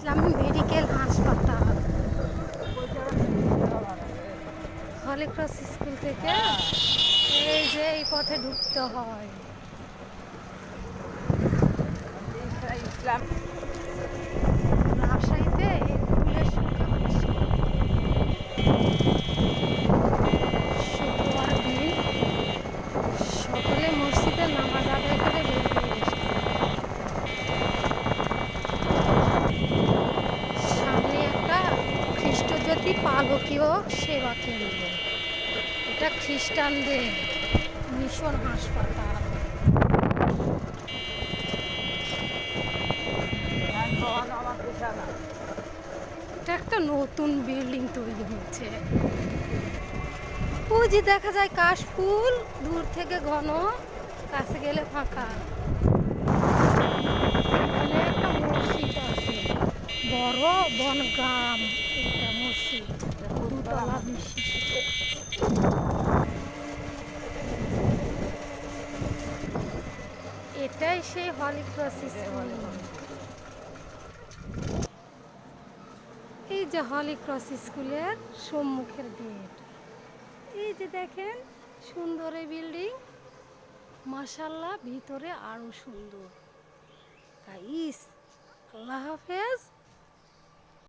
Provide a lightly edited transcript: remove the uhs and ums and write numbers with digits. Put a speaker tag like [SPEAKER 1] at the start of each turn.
[SPEAKER 1] ইসলামী medical হাসপাতাল। Holy Cross school থেকে এই যে এই পথে ঢুকতে হয়। রাজশাহীতে এই ফুলের সংখ্যা বেশি। শুক্রবার দিন সকলে মসজিদে নামাজ আদায় করে বের হয়ে এসেছে। সামনে একটা খ্রিস্টজ্যোতি পালকীয় সেবা কেন্দ্র। এটা খ্রিস্টানদের মিশন হাসপাতাল। এটা একটা নতুন বিল্ডিং তৈরি হচ্ছে। ওই যে দেখা যায় কাশফুল, দূর থেকে ঘন, কাছে গেলে ফাঁকা। এখানে একটা মসজিদ আছে, বড় বনগ্রাম। এটা মসজিদ দুতলা বিশিষ্ট। এটাই সেই হলিক্রস স্কুল। এই যে হলিক্রস স্কুলের সম্মুখের গেট। এই যে দেখেন সুন্দর এই বিল্ডিং, মাশাআল্লাহ ভিতরে আরো সুন্দর। গাইস, আল্লাহ হাফেজ।